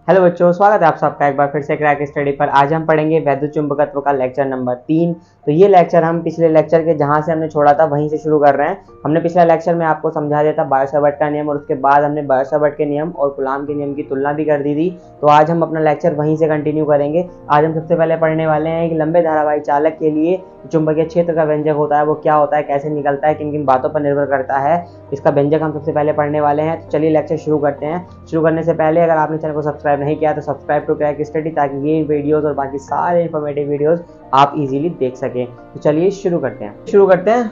Hello बच्चों, स्वागत है आप सबका एक बार फिर से क्रैक स्टडी पर। आज हम पढ़ेंगे वैद्युत चुंबकत्व का लेक्चर नंबर 3। तो ये लेक्चर हम पिछले लेक्चर के जहां से हमने छोड़ा था वहीं से शुरू कर रहे हैं। हमने पिछले लेक्चर में आपको समझा दिया था बायो-सावर्ट का नियम और उसके बाद हमने बायो-सावर्ट के नियम और कूलॉम के नियम की तुलना भी कर दी थी। तो आज हम अपना लेक्चर वहीं से कंटिन्यू करेंगे। आज हम सबसे पहले पढ़ने वाले हैं एक लंबे धारावाही चालक के लिए चुंबकीय क्षेत्र का व्यंजक होता है वो क्या होता है, कैसे निकलता है, किन किन बातों पर निर्भर करता है, इसका व्यंजक हम सबसे पहले पढ़ने वाले हैं। तो चलिए लेक्चर शुरू करते हैं। शुरू करने से पहले अगर आपने चैनल को सब्सक्राइब नहीं किया तो सब्सक्राइब टू क्रैक स्टडी, ताकि ये वीडियोस और बाकी सारे इन्फॉर्मेटिव वीडियोस आप इजीली देख सकें। तो चलिए शुरू करते हैं।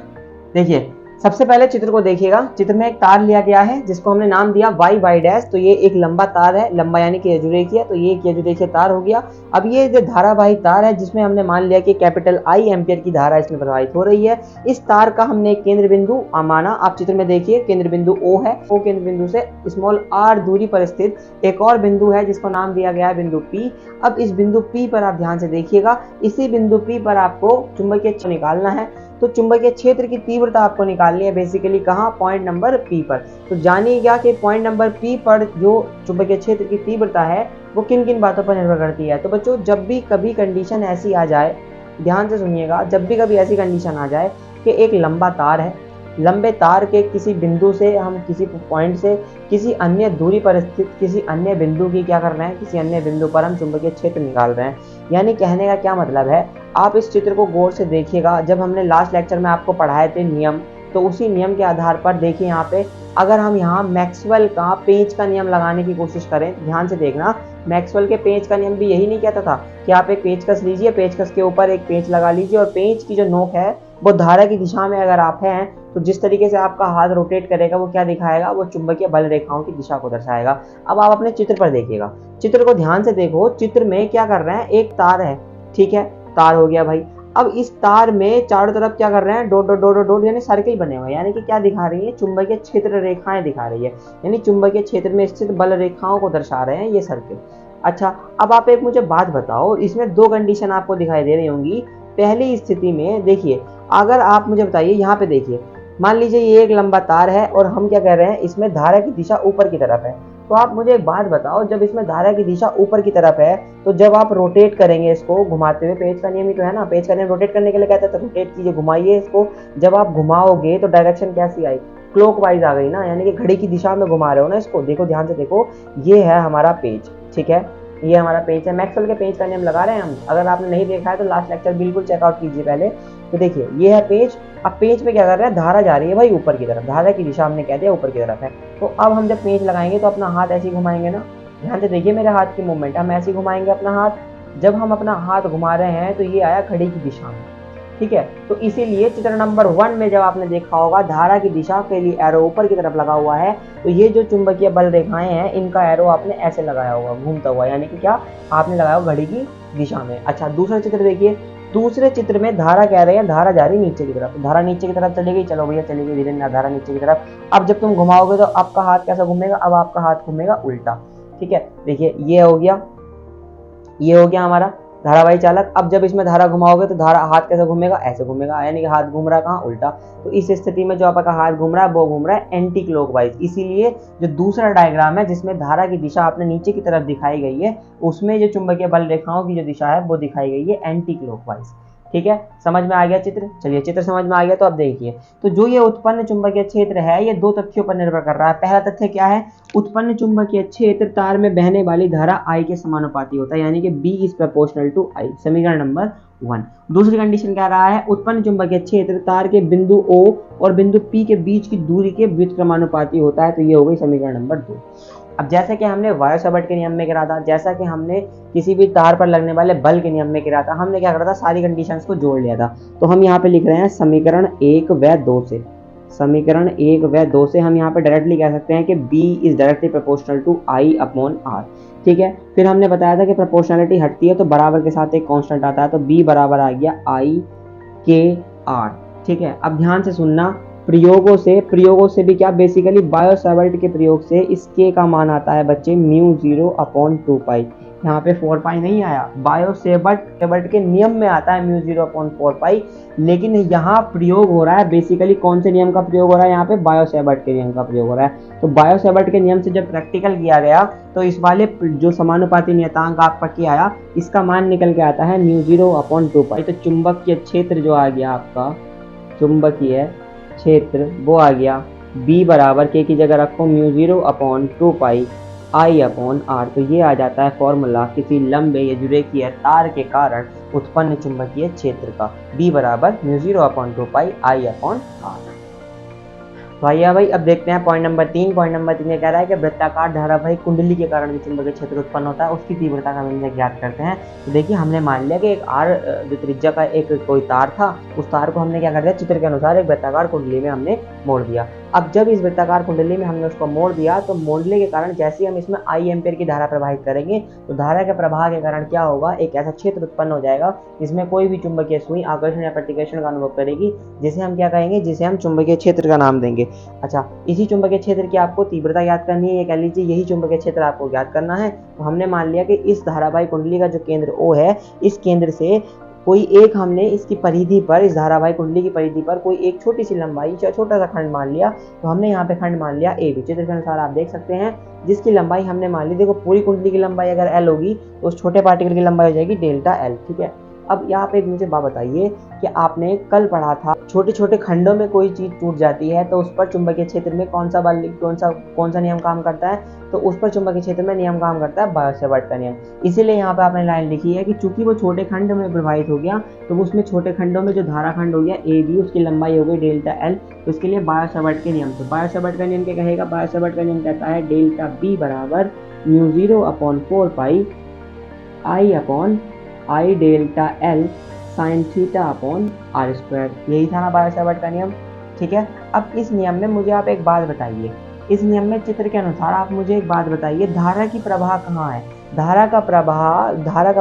देखिए, सबसे पहले चित्र को देखिएगा। चित्र में एक तार लिया गया है जिसको हमने नाम दिया वाई वाई डैश। तो ये एक लंबा तार है, लंबा यानी कि यजुरेखीय। तो ये एक यजुरेखीय तार हो गया। अब ये जो धारावाही तार है जिसमें हमने मान लिया कि कैपिटल आई एम्पियर की धारा इसमें प्रवाहित हो रही है। इस तार का हमने एक केंद्र बिंदु माना। आप चित्र में देखिए, केंद्र बिंदु ओ है। ओ केंद्र बिंदु से स्मॉल आर दूरी पर स्थित एक और बिंदु है जिसको नाम दिया गया है बिंदु पी। अब इस बिंदु पी पर आप ध्यान से देखिएगा। इसी बिंदु पी पर आपको चुंबकीय क्षेत्र निकालना है। तो चुंबकीय क्षेत्र की तीव्रता आपको निकालनी है बेसिकली कहाँ, पॉइंट नंबर पी पर। तो जानिएगा कि पॉइंट नंबर पी पर जो चुंबकीय क्षेत्र की तीव्रता है वो किन किन बातों पर निर्भर करती है। तो बच्चों, जब भी कभी कंडीशन ऐसी आ जाए, ध्यान से सुनिएगा, जब भी कभी ऐसी कंडीशन आ जाए कि एक लंबा तार है, लंबे तार के किसी बिंदु से हम किसी पॉइंट से किसी अन्य दूरी पर स्थित किसी अन्य बिंदु की क्या कर रहे हैं, किसी अन्य बिंदु पर हम चुंबकीय क्षेत्र निकाल रहे हैं। यानी कहने का क्या मतलब है, आप इस चित्र को गौर से देखिएगा। जब हमने लास्ट लेक्चर में आपको पढ़ाए थे नियम, तो उसी नियम के आधार पर देखिए यहाँ पे, अगर हम यहाँ मैक्सवेल का पेंच का नियम लगाने की कोशिश करें, ध्यान से देखना, मैक्सवेल के पेंच का नियम भी यही नहीं कहता था कि आप एक पेचकस लीजिए, पेचकस के ऊपर एक पेंच लगा लीजिए और पेंच की जो नोक है वो धारा की दिशा में अगर आप हैं तो जिस तरीके से आपका हाथ रोटेट करेगा वो क्या दिखाएगा, वो चुंबकीय बल रेखाओं की दिशा को दर्शाएगा। अब आप अपने चित्र पर देखिएगा, चित्र को ध्यान से देखो। चित्र में क्या कर रहे हैं, एक तार है, ठीक है, तार हो गया भाई। अब इस तार में चारों तरफ क्या कर रहे हैं, dot dot dot dot dot यानी सर्किल बने हुए हैं। यानी कि क्या दिखा रही है, चुंबकीय क्षेत्र रेखाएं दिखा रही है, यानी चुंबकीय क्षेत्र में स्थित बल रेखाओं को दर्शा रहे हैं ये सर्किल। अच्छा, अब आप एक मुझे बात बताओ, इसमें दो कंडीशन आपको दिखाई दे रही होंगी। पहली स्थिति में देखिए, अगर आप मुझे बताइए, यहाँ पे देखिए, मान लीजिए ये एक लंबा तार है और हम क्या कह रहे हैं, इसमें धारा की दिशा ऊपर की तरफ है। तो आप मुझे एक बात बताओ, जब इसमें धारा की दिशा ऊपर की तरफ है तो जब आप रोटेट करेंगे इसको घुमाते हुए, पेज का नियम ही तो है ना, पेज का नियम रोटेट करने के लिए कहता है, तो रोटेट कीजिए, घुमाइए इसको। जब आप घुमाओगे तो डायरेक्शन कैसी आई, क्लॉकवाइज आ गई ना, यानी कि घड़ी की दिशा में घुमा रहे हो ना इसको। देखो ध्यान से देखो, ये है हमारा पेज, ठीक है, ये हमारा पेज है। मैक्सवेल के पेज का नियम लगा रहे हैं हम। अगर आपने नहीं देखा है तो लास्ट लेक्चर बिल्कुल चेकआउट कीजिए पहले। तो देखिए, ये है पेज। अब पेज पे क्या कर रहा है, धारा जा रही है भाई ऊपर की तरफ, धारा की दिशा हमने कह दिया ऊपर की तरफ है। तो अब हम जब पेज लगाएंगे तो अपना हाथ ऐसे घुमाएंगे ना, ध्यान से देखिए मेरे हाथ की मूवमेंट, हम ऐसे घुमाएंगे अपना हाथ। जब हम अपना हाथ घुमा रहे हैं तो ये आया घड़ी की दिशा में, ठीक है। तो इसीलिए चित्र नंबर 1 में जब आपने देखा होगा धारा की दिशा के लिए एरो ऊपर की तरफ लगा हुआ है, तो ये जो चुंबकीय बल रेखाएं हैं इनका एरो आपने ऐसे लगाया होगा घूमता हुआ, यानी कि क्या, आपने लगाया होगा घड़ी की दिशा में। अच्छा, दूसरा चित्र देखिए। दूसरे चित्र में धारा कह रहे हैं, धारा जा रही नीचे की तरफ, धारा नीचे की तरफ चली गई, चलो भैया चली गई धीरे धीरे धारा नीचे की तरफ। अब जब तुम घुमाओगे तो आपका हाथ कैसा घूमेगा, अब आपका हाथ घूमेगा उल्टा, ठीक है। देखिए, ये हो गया हमारा धारावाही चालक। अब जब इसमें धारा घुमाओगे तो धारा हाथ कैसे घूमेगा, ऐसे घूमेगा, यानी कि हाथ घूम रहा है कहाँ, उल्टा। तो इस स्थिति में जो आपका हाथ घूम रहा है वो घूम रहा है एंटी क्लॉकवाइज। इसीलिए जो दूसरा डायग्राम है जिसमें धारा की दिशा आपने नीचे की तरफ दिखाई गई है, उसमें जो चुंबकीय बल रेखाओं की जो दिशा है वो दिखाई गई है एंटी क्लॉकवाइज, ठीक है। समझ में आ गया चित्र, चलिए चित्र समझ में आ गया। तो अब देखिए, तो जो ये उत्पन्न चुंबकीय क्षेत्र है ये दो तथ्यों पर निर्भर कर रहा है। पहला तथ्य क्या है, उत्पन्न चुंबकीय क्षेत्र तार में बहने वाली धारा I के समानुपाती होता है, यानी कि B is proportional to I, समीकरण नंबर 1। दूसरी कंडीशन क्या रहा है, उत्पन्न चुंबकीय क्षेत्र तार के बिंदु O और बिंदु P के बीच की दूरी के व्युत्क्रमानुपाती होता है, तो ये हो गई समीकरण नंबर 2। अब जैसे कि हमने बायो-सावर्ट के नियम में करा था, जैसा कि हमने किसी भी तार पर लगने वाले बल के नियम में करा था, हमने क्या करा था, सारी कंडीशंस को जोड़ लिया था। तो हम यहाँ पे लिख रहे हैं समीकरण 1 व 2 से, समीकरण 1 व 2 से हम यहाँ पे डायरेक्टली कह सकते हैं कि B is directly proportional to I upon R, ठीक है। फिर हमने बताया था कि प्रोपोर्शनलिटी हटती है तो बराबर के साथ एक कांस्टेंट आता है, तो B बराबर आ गया I के R, ठीक है। अब ध्यान से सुनना, प्रयोगों से भी क्या, बेसिकली बायो-सावर्ट के प्रयोग से इस K का मान आता है बच्चे μ0 अपॉन 2 पाई। यहाँ पे 4 पाई नहीं आया, बायो-सेवर्ट के नियम में आता है म्यू 0/4 पाई, लेकिन यहाँ प्रयोग हो रहा है बेसिकली कौन से नियम का प्रयोग हो रहा है, यहाँ पे बायो-सेवर्ट के नियम का प्रयोग हो रहा है। तो बायो-सेवर्ट के नियम से जब प्रैक्टिकल किया गया तो इस वाले जो समानुपाती नियतांक आपका क्या आया, इसका मान निकल के आता है म्यू 0/2 पाई। तो चुंबकीय क्षेत्र जो आ गया आपका, चुंबकीय क्षेत्र वो आ गया B बराबर के की जगह रखो म्यू 0/2 पाई I/r। तो ये आ जाता है फॉर्मूला किसी लंबे या जुड़े किए तार के कारण उत्पन्न चुंबकीय क्षेत्र का, B बराबर म्यू 0/2 पाई I/r। तो आइए भाई अब देखते हैं पॉइंट नंबर 3। पॉइंट नंबर 3 ये कह रहा है कि वृत्ताकार धारावाही कुंडली के कारण जो चुंबकीय क्षेत्र उत्पन्न होता है उसकी तीव्रता का व्यंजक ज्ञात करते हैं। तो देखिए हमने मान लिया कि एक R जो त्रिज्या का एक कोई तार था, उस तार को हमने क्या कर दिया, चित्र के अनुसार एक वृत्ताकार कुंडली में हमने मोड़ दिया। अब जब इस वृत्ताकार कुंडली में हमने उसको मोड़ दिया तो मोड़ने के कारण जैसे ही हम इसमें I एम्पीयर की धारा प्रवाहित करेंगे तो धारा के प्रवाह के कारण क्या होगा, एक ऐसा क्षेत्र उत्पन्न हो जाएगा जिसमें कोई भी चुंबकीय सुई आकर्षण या प्रतिकर्षण का अनुभव करेगी, जिसे हम क्या कहेंगे, जिसे हम चुंबकीय क्षेत्र का नाम देंगे। अच्छा, इसी चुंबकीय क्षेत्र की आपको तीव्रता ज्ञात करनी है, ये कह लीजिए यही चुंबकीय क्षेत्र आपको ज्ञात करना है। तो हमने मान लिया कि इस धारावाही कुंडली का जो केंद्र O है, इस केंद्र से कोई एक हमने इसकी परिधि पर, इस धारावाही कुंडली की परिधि पर कोई एक छोटी सी लंबाई या छोटा सा खंड मान लिया। तो हमने यहाँ पे खंड मान लिया AB। चित्र के अनुसार आप देख सकते हैं जिसकी लंबाई हमने मान ली, देखो पूरी कुंडली की लंबाई अगर L होगी तो उस छोटे पार्टिकल की लंबाई हो जाएगी डेल्टा L। ठीक है, अब यहाँ पे मुझे बात बताइए कि आपने कल पढ़ा था छोटे छोटे खंडों में कोई चीज टूट जाती है तो उस पर चुंबकीय क्षेत्र में कौन सा नियम काम करता है, तो उस पर चुंबकीय क्षेत्र में नियम काम करता है बायो-सेवर्ट का नियम। इसीलिए यहाँ पे आपने लाइन लिखी है कि चूंकि वो छोटे खंड में प्रवाहित हो गया तो उसमें छोटे खंडों में जो धारा खंड हो गया AB, उसकी लंबाई हो गई डेल्टा L। तो इसके लिए बायो-सेवर्ट के नियम, तो बायो-सेवर्ट का नियम क्या कहेगा, बायो-सेवर्ट का नियम कहता है डेल्टा B बराबर mu 0/4 pi I delta L sine θ/r²। यही था ना बायो-सेवर्ट का नियम। ठीक है, अब इस नियम में मुझे आप एक बात बताइए, इस नियम में चित्र के अनुसार आप मुझे एक बात बताइए, धारा की प्रवाह कहाँ है, धारा का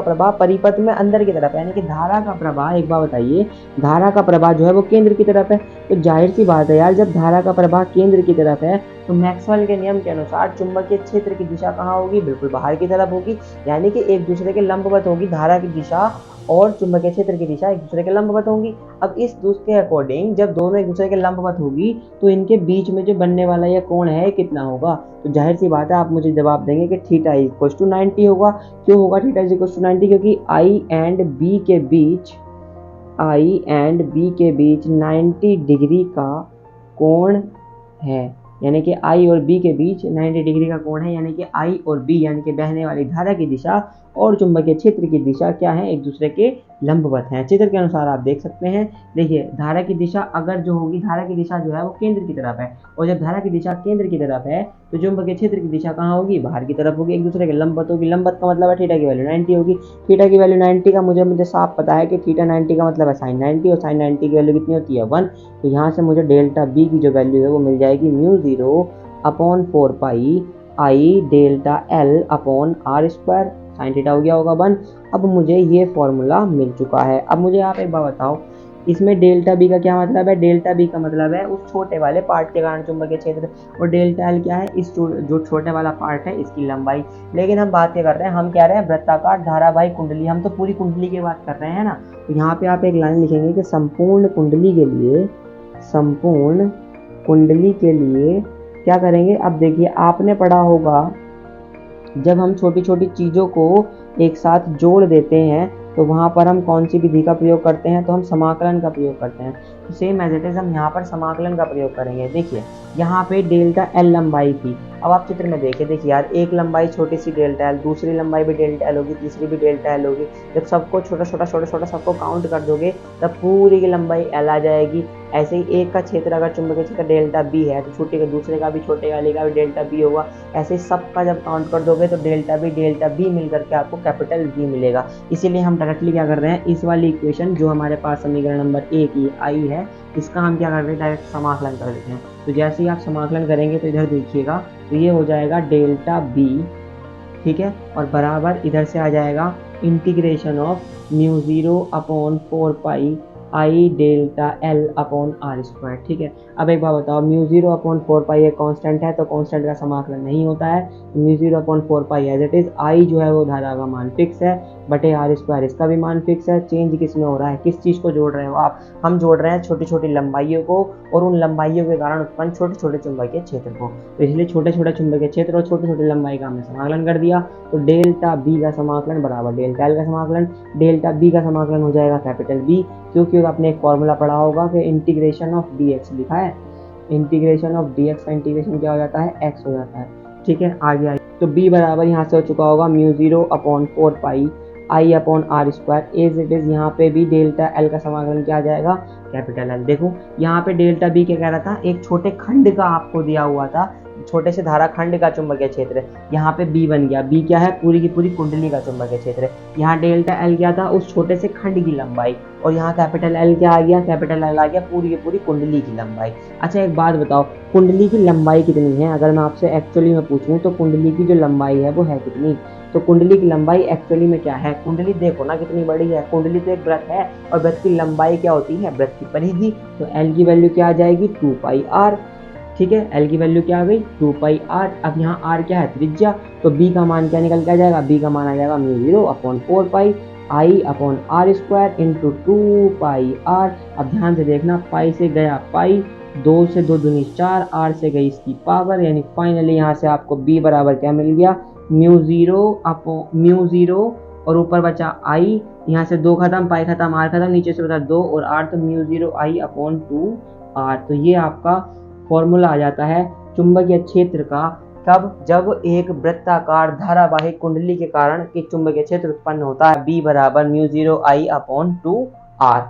प्रवाह परिपथ में अंदर की तरफ है, यानी कि धारा का प्रवाह, एक बात बताइए, धारा का प्रवाह जो है वो केंद्र की तरफ है। तो जाहिर सी बात है यार, जब धारा का प्रवाह केंद्र की तरफ है तो मैक्सवेल के नियम के अनुसार चुंबकीय क्षेत्र की दिशा कहाँ होगी, बिल्कुल बाहर की तरफ होगी, यानी कि एक दूसरे के लंबवत होगी। धारा की दिशा और चुंबकीय क्षेत्र की दिशा एक दूसरे के लंबवत होंगी। अब इस दूसरे के अकॉर्डिंग जब दोनों एक दूसरे के लंबवत होगी तो इनके बीच में जो बनने वाला यह कोण है कितना होगा, तो जाहिर सी बात है आप मुझे जवाब देंगे कि थीटा इक्वल्स टू 90 होगा। क्यों होगा थीटा इक्वल्स टू 90, क्योंकि I एंड B के बीच 90 डिग्री का कोण है, यानी कि I और B के बीच 90 डिग्री का कोण है, यानी कि I और B यानी कि बहने वाली धारा की दिशा और चुंबकीय क्षेत्र की दिशा क्या है, एक दूसरे के लंबवत हैं। चित्र के अनुसार आप देख सकते हैं, देखिए धारा की दिशा अगर जो होगी, धारा की दिशा जो है वो केंद्र की तरफ है, और जब धारा की दिशा केंद्र की तरफ है तो चुंबकीय क्षेत्र की दिशा कहाँ होगी, बाहर की तरफ होगी, एक दूसरे के लंबवत होगी। लंबवत का मतलब है थीटा की वैल्यू 90 होगी। थीटा की वैल्यू 90 का मुझे साफ पता है कि थीटा 90 का मतलब है साइन 90, और साइन 90 की वैल्यू कितनी होती है 1। तो यहाँ से मुझे डेल्टा B की जो वैल्यू है वो मिल जाएगी mu 0/4 pi I delta L/r², sine theta हो गया होगा 1। अब मुझे ये फॉर्मूला मिल चुका है। अब मुझे आप एक बात बताओ, इसमें डेल्टा B का क्या मतलब है, डेल्टा B का मतलब है उस छोटे वाले पार्ट के कारण चुंबकीय क्षेत्र, और डेल्टा L क्या है, इस जो छोटे वाला पार्ट है इसकी लंबाई। लेकिन हम बात क्या कर रहे हैं, हम कह रहे हैं वृत्ताकार धारावाही कुंडली, हम तो पूरी कुंडली की बात कर रहे हैं ना। तो यहाँ पे आप एक लाइन लिखेंगे कि संपूर्ण कुंडली के लिए क्या करेंगे। अब देखिए आपने पढ़ा होगा जब हम छोटी छोटी चीज़ों को एक साथ जोड़ देते हैं तो वहाँ पर हम कौन सी विधि का प्रयोग करते हैं, तो हम समाकलन का प्रयोग करते हैं। तो सेम एज इट इज हम यहाँ पर समाकलन का प्रयोग करेंगे। देखिए यहाँ पे डेल्टा L लंबाई थी, अब आप चित्र में देखिए यार, एक लंबाई छोटी सी डेल्टा L, दूसरी लंबाई भी डेल्टा L होगी, तीसरी भी डेल्टा L होगी। जब सबको छोटा छोटा सबको काउंट कर दोगे तब पूरी की लंबाई L आ जाएगी। ऐसे ही एक का क्षेत्र अगर चुंबकीय क्षेत्र डेल्टा B है तो छोटे का दूसरे का भी, छोटे वाले का भी डेल्टा B होगा। ऐसे ही सबका जब काउंट कर दोगे तो डेल्टा B मिल करके आपको कैपिटल B मिलेगा। इसीलिए हम डायरेक्टली क्या कर रहे हैं, इस वाली इक्वेशन जो हमारे पास समीकरण नंबर 1 ये आई है, इसका हम क्या कर रहे हैं, डायरेक्ट समाकलन कर देते हैं। तो जैसे ही आप समाकलन करेंगे तो इधर देखिएगा, तो ये हो जाएगा डेल्टा B, ठीक है, और बराबर इधर से आ जाएगा integration of mu 0/4 pi I delta L upon R square. ठीक है, अब एक बात बताओ, म्यू जीरो अपॉन 4 पाई एक कांस्टेंट है, तो कांस्टेंट का समाकलन नहीं होता है। Mu zero upon 4 pi as it is, I जो है वो धारा का मान फिक्स है, बटे आर स्क्वायर इसका भी मान फिक्स है। चेंज किस में हो रहा है, किस चीज़ को जोड़ रहे हो आप, हम जोड़ रहे हैं छोटी छोटी लंबाइयों को, और उन लंबाइयों के कारण उत्पन्न छोटे छोटे चुंबकीय क्षेत्र को। तो इसलिए छोटे छोटे चुंबकीय क्षेत्र और छोटी छोटी लंबाई का हमने समाकलन कर दिया। तो डेल्टा बी का समाकलन बराबर डेल्टा एल का समाकलन, डेल्टा बी का समाकलन हो जाएगा कैपिटल बी, क्योंकि आपने एक फॉर्मूला पढ़ा होगा कि इंटीग्रेशन ऑफ डी एक्स लिखा है, इंटीग्रेशन ऑफ डी एक्स का इंटीग्रेशन क्या हो जाता है, एक्स हो जाता है। ठीक है, आगे आइए, तो बी बराबर यहाँ से हो चुका होगा mu zero upon 4 pi I upon R square as it is. यहाँ पे भी डेल्टा एल का समाकलन क्या आ जाएगा, कैपिटल एल। देखो यहाँ पे डेल्टा बी क्या कह रहा था, एक छोटे खंड का आपको दिया हुआ था, छोटे से धारा खंड का चुंबकीय क्षेत्र, यहाँ पे बी बन गया। बी क्या है, पूरी की पूरी कुंडली का चुंबकीय क्षेत्र। यहाँ डेल्टा एल क्या था, उस छोटे से खंड की लंबाई, और यहाँ कैपिटल एल क्या आ गया, कैपिटल एल आ गया पूरी की पूरी कुंडली की लंबाई। अच्छा एक बात बताओ, कुंडली की लंबाई कितनी है, अगर मैं आपसे एक्चुअली में पूछूं तो कुंडली की जो लंबाई है वो है कितनी, तो कुंडली की लंबाई एक्चुअली में क्या है, कुंडली देखो ना कितनी बड़ी है, कुंडली तो एक वृत्त है, और वृत्त की लंबाई क्या होती है, वृत्त की परिधि। तो एल की वैल्यू क्या आ जाएगी, 2 पाई आर। ठीक है, एल की वैल्यू क्या आ गई, 2 पाई आर। अब यहाँ आर क्या है, त्रिज्या, तो बी का मान क्या निकल के आ जाएगा, बी का मान आ जाएगा mu zero upon 4 pi I upon R square into 2 pi R. अब ध्यान से देखना, पाई से गया पाई, 2 से 2 दूनी 4, आर से गई इसकी पावर, यानी फाइनली यहाँ से आपको बी बराबर क्या मिल गया, म्यू जीरो और ऊपर बचा आई, यहाँ से 2 खत्म, पाई खत्म, आर खत्म, नीचे से बचा 2 और आर, तो mu zero I upon 2 R. तो ये आपका फॉर्मूला आ जाता है चुंबकीय क्षेत्र का, कब, जब एक वृत्ताकार धारावाहिक कुंडली के कारण एक चुंबकीय क्षेत्र उत्पन्न होता है, बी बराबर mu zero I upon 2 R.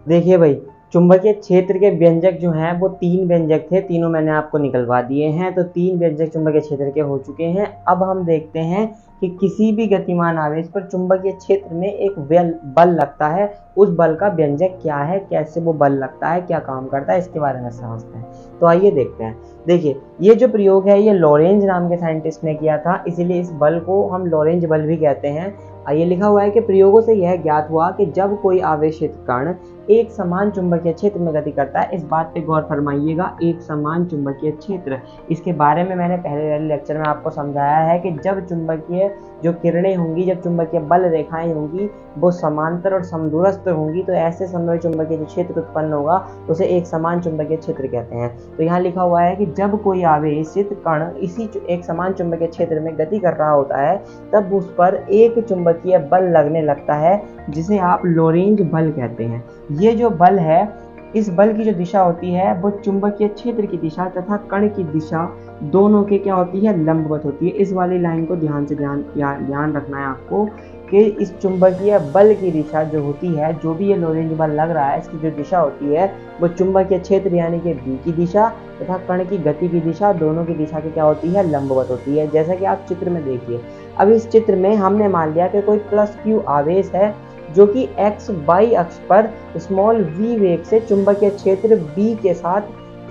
देखिए भाई, चुंबकीय क्षेत्र के व्यंजक जो हैं वो 3 व्यंजक थे, तीनों मैंने आपको निकलवा दिए हैं। तो 3 व्यंजक चुंबकीय क्षेत्र के हो चुके हैं। अब हम देखते हैं कि किसी भी गतिमान आवेश पर चुंबकीय क्षेत्र में एक बल लगता है, उस बल का व्यंजक क्या है, कैसे वो बल लगता है, क्या काम करता है, इसके बारे में समझते हैं। तो आइए देखते हैं। देखिए, ये जो प्रयोग है ये लॉरेंज नाम के साइंटिस्ट ने किया था, इसीलिए इस बल को हम लॉरेंज बल भी कहते हैं। ये लिखा हुआ है कि प्रयोगों से यह ज्ञात हुआ कि जब कोई आवेशित कण एक समान चुंबकीय क्षेत्र में गति करता है, इस बात पे गौर फरमाइएगा, एक समान चुंबकीय क्षेत्र, इसके बारे में मैंने पहले लेक्चर में आपको समझाया है कि जब चुंबकीय जो किरणें होंगी, जब चुंबकीय बल रेखाएं होंगी वो समांतर और समदूरस्थ होंगी, तो ऐसे समय चुंबकीय जो क्षेत्र उत्पन्न होगा उसे एक समान चुंबकीय क्षेत्र कहते हैं। तो यहाँ लिखा हुआ है कि जब कोई आवेशित कण इसी एक समान चुंबकीय क्षेत्र में गति कर रहा होता है, तब उस पर एक चुंबकीय बल लगने लगता है, जिसे आप लॉरेंज बल कहते हैं। ये जो बल है, इस बल की जो दिशा होती है वो चुंबकीय क्षेत्र की दिशा तथा कण की दिशा दोनों के क्या होती है, लंबवत होती है। इस वाली लाइन को ध्यान रखना है आपको कि इस चुंबकीय बल की दिशा जो होती है, जो भी ये लॉरेंज बल लग रहा है, इसकी जो दिशा होती है वो चुंबकीय क्षेत्र यानी कि बी की दिशा तथा कण की गति की दिशा, दोनों की दिशा की क्या होती है, लंबवत होती है। जैसा कि आप चित्र में देखिए, अब इस चित्र में हमने मान लिया कि कोई प्लस क्यू आवेश है जो कि एक्स वाई अक्ष पर स्मॉल वी वेग से चुंबकीय क्षेत्र बी के साथ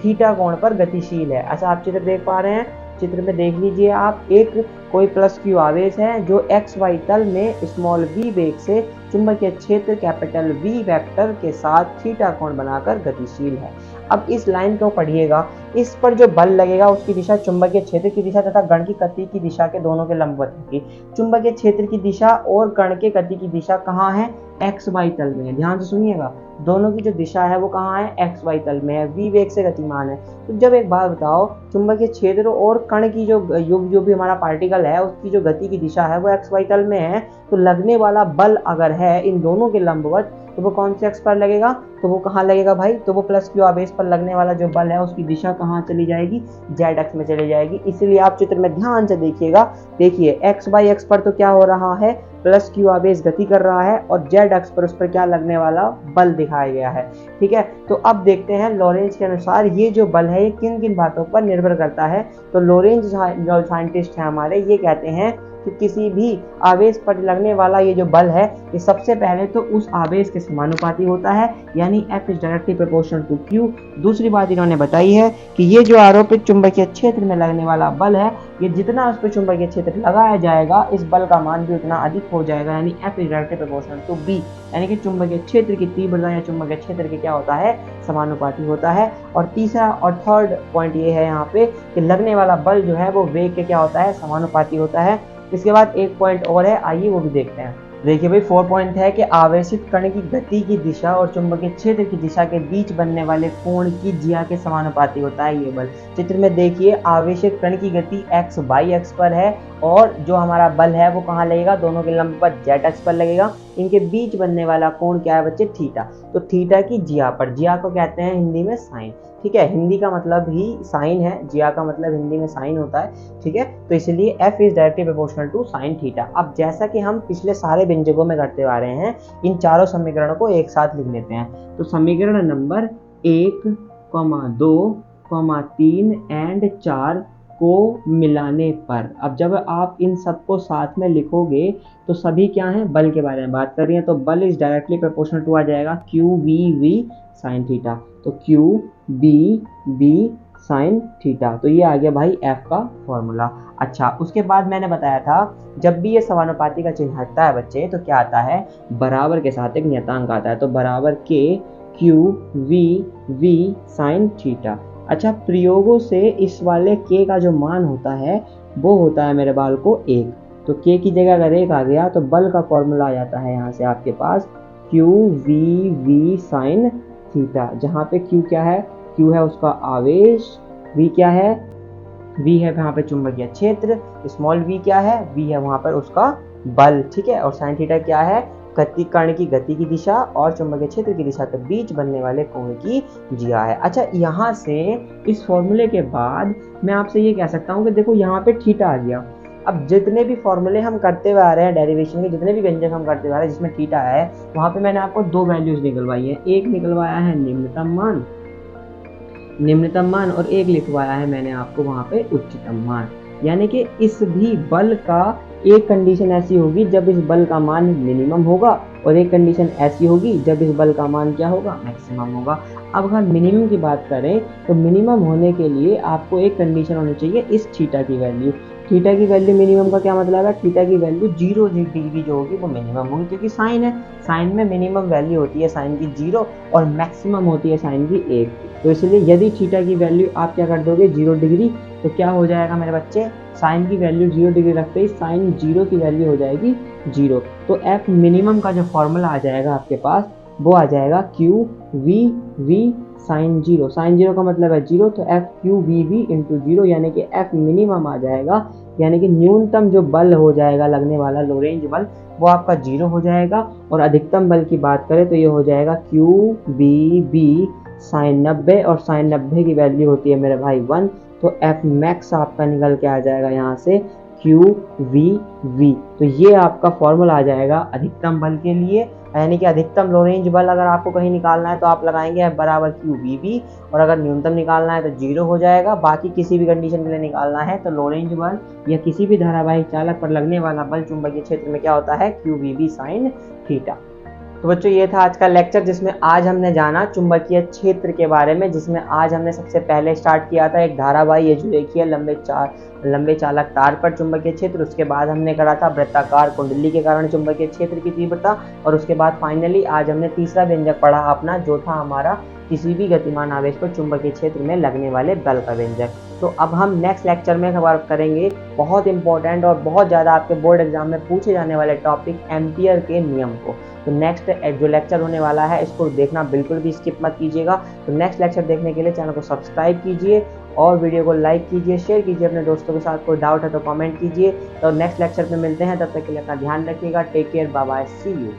थीटा कोण पर गतिशील है। ऐसा आप चित्र देख पा रहे हैं, चित्र में देख लीजिए आप, एक कोई प्लस क्यू आवेश है जो एक्स वाई तल में स्मॉल वी वेग से चुंबकीय क्षेत्र कैपिटल वी वेक्टर के साथ थीटा कोण बनाकर गतिशील है। अब इस लाइन को पढ़िएगा, इस पर जो बल लगेगा उसकी दिशा चुंबकीय क्षेत्र की दिशा तथा कण की गति की दिशा के दोनों के लंबवत होगी। चुंबकीय क्षेत्र की दिशा और कण के गति की दिशा कहाँ है, एक्स वाई तल में है। ध्यान से सुनिएगा, दोनों की जो दिशा है वो कहाँ है, एक्स वाई तल में है, वी वेग से गतिमान है। तो जब एक बात बताओ, चुंबकीय क्षेत्र और कण की जो भी हमारा पार्टिकल है उसकी जो गति की दिशा है वो एक्स वाई तल में है, तो लगने वाला बल अगर है इन दोनों के लंबवत, तो वो कौन से अक्ष पर लगेगा, तो वो कहाँ लगेगा भाई, तो वो प्लस क्यू आवेश पर लगने वाला जो बल है उसकी दिशा कहाँ चली जाएगी, जेड अक्ष में चली जाएगी। इसीलिए आप चित्र में ध्यान से देखिएगा, देखिए एक्स वाई अक्ष पर तो क्या हो रहा है, प्लस क्यू आवेश गति कर रहा है, और जेड अक्ष पर उस पर क्या लगने वाला बल दिखाया गया है। ठीक है, तो अब देखते हैं लॉरेंज के अनुसार ये जो बल है ये किन किन बातों पर निर्भर करता है। तो लॉरेंज जो साइंटिस्ट है हमारे, ये कहते हैं कि किसी भी आवेश पर लगने वाला ये जो बल है ये सबसे पहले तो उस आवेश के समानुपाती होता है, यानी F is directly proportional to Q। दूसरी बात इन्होंने बताई है कि ये जो आरोपित चुंबकीय क्षेत्र में लगने वाला बल है, ये जितना उस पर चुंबकीय क्षेत्र लगाया जाएगा इस बल का मान भी उतना अधिक हो जाएगा, यानी F is directly proportional to B, यानी कि चुंबकीय क्षेत्र की तीव्रता या चुंबकीय क्षेत्र के क्या होता है, समानुपाती होता है। और तीसरा और थर्ड पॉइंट ये है यहाँ पे कि लगने वाला बल जो है वो वेग के क्या होता है, समानुपाती होता है। इसके बाद एक पॉइंट और है, आइए वो भी देखते हैं। देखिए भाई 4 पॉइंट है कि आवेशित कण की गति की दिशा और चुंबकीय क्षेत्र की दिशा के बीच बनने वाले कोण की ज्या के समानुपाती होता है ये बल। चित्र में देखिए आवेशित कण की गति x बाई एक्स पर है और जो हमारा बल है वो कहाँ लगेगा, दोनों के लंब पर z अक्ष पर लगेगा। इनके बीच बनने वाला कोण क्या है बच्चे, थीटा। तो थीटा की ज्या पर, ज्या को कहते हैं हिंदी में साइन, ठीक है, हिंदी का मतलब ही साइन है, ज्या का मतलब हिंदी में साइन होता है, ठीक है। तो इसलिए F is directly proportional to sine theta. अब जैसा कि हम पिछले सारे व्यंजकों में करते आ रहे हैं, इन चारों समीकरणों को एक साथ लिख लेते हैं। तो समीकरण नंबर 1, 2, 3 एंड 4 को मिलाने पर, अब जब आप इन सबको साथ में लिखोगे तो सभी क्या हैं, बल के बारे में बात कर रही हैं। तो बल इज डायरेक्टली प्रोपोर्शनल टू आ जाएगा QVV साइन थीटा। तो QBB साइन थीटा, तो ये आ गया भाई F का फॉर्मूला। अच्छा, उसके बाद मैंने बताया था जब भी ये समानुपाती का चिन्ह हटता है बच्चे तो क्या आता है, बराबर के साथ एक नियतांक आता है। तो बराबर के QVV साइन थीटा। अच्छा, प्रयोगों से इस वाले k का जो मान होता है वो होता है मेरे बाल को 1। तो k की जगह अगर 1 आ गया तो बल का फॉर्मूला आ जाता है यहाँ से आपके पास QVV साइन थीटा, जहाँ पे Q क्या है, Q है उसका आवेश, V क्या है, V है यहाँ पे चुंबकीय क्षेत्र, स्मॉल v क्या है, V है वहाँ पर उसका बल, ठीक है। और साइन थीटा क्या है, कण की गति की दिशा और चुंबकीय क्षेत्र की दिशा के बीच बनने वाले कोण की ज्या है। अच्छा, यहाँ से इस फॉर्मूले के बाद मैं आपसे ये कह सकता हूँ कि देखो यहाँ पे थीटा आ गया। अब जितने भी फॉर्मूले हम करते हुए आ रहे हैं डेरिवेशन के, जितने भी व्यंजक हम करते हुए आ रहे हैं जिसमें थीटा है, वहाँ पे मैंने आपको 2 वैल्यूज निकलवाई है। एक निकलवाया है निम्नतम मान और एक लिखवाया है मैंने आपको वहाँ पे उच्चतम मान। यानी कि इस भी बल का एक कंडीशन ऐसी होगी जब इस बल का मान मिनिमम होगा और एक कंडीशन ऐसी होगी जब इस बल का मान क्या होगा, मैक्सिमम होगा। अब अगर मिनिमम की बात करें तो मिनिमम होने के लिए आपको एक कंडीशन होनी चाहिए इस थीटा की वैल्यू। थीटा की वैल्यू मिनिमम का क्या मतलब है, थीटा की वैल्यू 0 डिग्री जो होगी वो मिनिमम होगी, क्योंकि साइन है, साइन में मिनिमम वैल्यू होती है साइन की 0 और मैक्सिमम होती है साइन की 1। तो इसलिए यदि थीटा की वैल्यू आप क्या कर दोगे 0 डिग्री, तो क्या हो जाएगा मेरे बच्चे, साइन की वैल्यू 0 डिग्री रखते ही साइन 0 की वैल्यू हो जाएगी 0। तो F मिनिमम का जो फॉर्मूला आ जाएगा आपके पास वो आ जाएगा QVV साइन 0। साइन 0 का मतलब है 0, तो FQVV इंटू 0, यानी कि F मिनिमम आ जाएगा, यानी कि न्यूनतम जो बल हो जाएगा लगने वाला लोरेंज बल वो आपका 0 हो जाएगा। और अधिकतम बल की बात करें तो ये हो जाएगा QBB साइन 90, और साइन 90 की वैल्यू होती है मेरे भाई 1। तो F मैक्स आपका निकल के आ जाएगा यहाँ से QVV। तो ये आपका फॉर्मूला आ जाएगा अधिकतम बल के लिए, यानी कि अधिकतम लोरेंज बल अगर आपको कहीं निकालना है तो आप लगाएंगे F बराबर QVV, और अगर न्यूनतम निकालना है तो 0 हो जाएगा। बाकी किसी भी कंडीशन के लिए निकालना है तो लोरेंज बल या किसी भी धारावाहिक चालक पर लगने वाला बल चुंबकीय क्षेत्र में क्या होता है, QVV साइन थीटा। तो बच्चों ये था आज का लेक्चर जिसमें आज हमने जाना चुंबकीय क्षेत्र के बारे में, जिसमें आज हमने सबसे पहले स्टार्ट किया था एक धारावाही ये जो देखिए लंबे चालक तार पर चुंबकीय क्षेत्र। उसके बाद हमने करा था वृत्ताकार कुंडली के कारण चुंबकीय क्षेत्र की तीव्रता, और उसके बाद फाइनली आज हमने तीसरा व्यंजक पढ़ा अपना जो था हमारा किसी भी गतिमान आवेश पर चुंबकीय क्षेत्र में लगने वाले बल का व्यंजक। तो अब हम नेक्स्ट लेक्चर में कवर करेंगे बहुत इंपॉर्टेंट और बहुत ज़्यादा आपके बोर्ड एग्जाम में पूछे जाने वाले टॉपिक एम्पियर के नियम को। तो नेक्स्ट जो लेक्चर होने वाला है इसको देखना बिल्कुल भी स्किप मत कीजिएगा। तो नेक्स्ट लेक्चर देखने के लिए चैनल को सब्सक्राइब कीजिए और वीडियो को लाइक कीजिए, शेयर कीजिए अपने दोस्तों के साथ। कोई डाउट है तो कमेंट कीजिए। तो नेक्स्ट लेक्चर में मिलते हैं, तब तक के लिए अपना ध्यान रखिएगा। Take care, bye bye, see you.